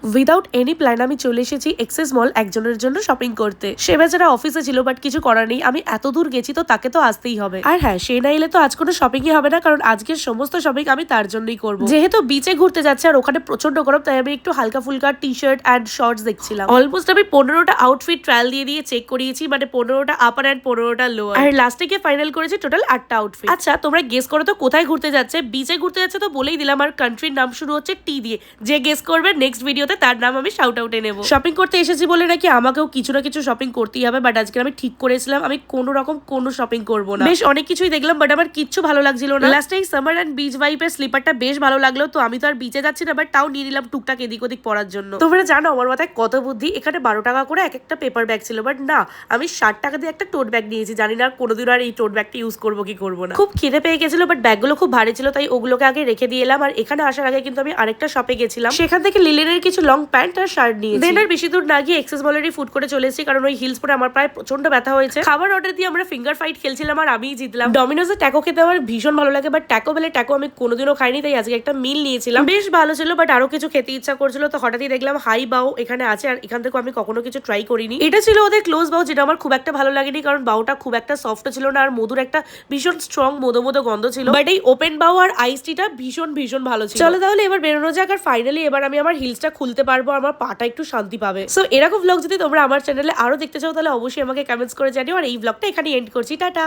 Without any plan আমি চলে এসেছি এক্সেস মল একজনের জন্য শপিং করতে। সে বেচারা অফিসে ছিল, বাট কিছু করার নেই, আমি এত দূর গেছি তো তাকে তো আসতেই হবে। আর হ্যাঁ, সে না এলে তো আজ কোনো শপিংই হবে না, কারণ আজকের সমস্ত শপিং আমি তার জন্যই করবো। যেহেতু বিচে ঘুরতে যাচ্ছে আর ওখানে প্রচন্ড গরম, তাই আমি একটু হালকা ফুলকা টি শার্ট অ্যান্ড শর্টস দেখছিলাম। অলমোস্ট আমি 15টা আউটফিট ট্রায়াল দিয়ে চেক করিয়েছি, মানে 15টা আপার অ্যান্ড 15টা লোয়ার, আর লাস্টে গিয়ে ফাইনাল করেছি টোটাল 8টা আউটফিট। আচ্ছা, তোমরা গেস করো তো কোথায় ঘুরতে যাচ্ছে? বিচে ঘুরতে যাচ্ছে তো বলেই দিলাম, আর কান্ট্রির নাম শুরু হচ্ছে টি দিয়ে। যে গেস করবে নেক্সট ভিডিওতে তার নাম আমি শাউট আউটে নেবো। শপিং করতে এসেছি বলে নাকি আমাকেও কিছু না কিছু শপিং করতেই হবে, বাট আজকে আমি ঠিক করেছিলাম আমি কোনো রকম কোনো শপিং করবো না। বেশ অনেক কিছুই দেখলাম, বাট আমার কিচ্ছু ভালো লাগছিল না। লাস্টে এই সামার অ্যান্ড বিচ ভাইবের স্লিপারটা বেশ ভালো লাগলো, তো আমি তো আর বিচে যাচ্ছি না, বাট তাও নিয়ে নিলাম টুকটাক এদিক ওদিক পরার জন্য। তোমরা জানো আমার মাথায় কত বুদ্ধি। এখানে 12 টাকা করে এক একটা পেপার ব্যাগ ছিল, বাট না, আমি 60 টাকা দিয়ে একটা টোট ব্যাগ নিয়েছি। জানি না কোনোদিন আর এই টোট ব্যাগটা ইউজ করবো কি করবো না। খুব খিদে পেয়ে গেছিল, বাট ব্যাগগুলো খুব ভারী ছিল, তাই ওগুলোকে আগে রেখে দিয়ে এলাম। আর এখানে আসার আগে কিন্তু আমি আরেকটা শপে গেছিলাম, সেখান থেকে লিলেনের কিছু লং প্যান্ট আর শার্ট নিয়েছি। দেন আর বেশি দূর না গিয়ে এক্সেস মলেরই ফুড করে চলে এসেছি, কারণ ওই হিলস পরে আমার প্রায় প্রচন্ড ব্যথা হয়েছে। খাবার অর্ডার দিয়ে আমরা ফিঙ্গার ফাইট খেলছিলাম আর আমিই জিতলাম। ডমিনোজে ট্যাকো খেতে আমার ভীষণ ভালো লাগে, বাট ট্যাকো বেলে ট্যাকো আমি কোনোদিনও খাইনি, তাই আজকে একটা মিল নিয়েছিলাম। বেশ ভালো ছিল, বাট আরো কিছু খেতে ইচ্ছা করছিল, তো হঠাৎই দেখলাম হাই বাও এখানে আছে, আর এখান থেকে আমি কখনো কিছু ট্রাই করিনি। এটা ছিল ওদের ক্লোজ বাও, যেটা আমার খুব একটা ভালো লাগেনি, কারণ বাউটা খুব একটা সফট ছিল না, আর মধুর একটা ভীষণ স্ট্রং মধু মধু গন্ধ ছিল। বাট এই ওপেন বাও আর আইস টিটা ভীষণ ভীষণ ভালো ছিল। চলো তাহলে এবার বেরোনো যাক, আর ফাইনালি এবার আমি আমার হিলসটা খুলতে পারবো, আমার পাটা একটু শান্তি পাবে। সো এরকম ভ্লগ যদি তোমরা আমার চ্যানেলে আরো দেখতে চাও, তাহলে অবশ্যই আমাকে কমেন্টস করে জানিও। আর এই ভ্লগটা এখানে এন্ড করছি, টাটা।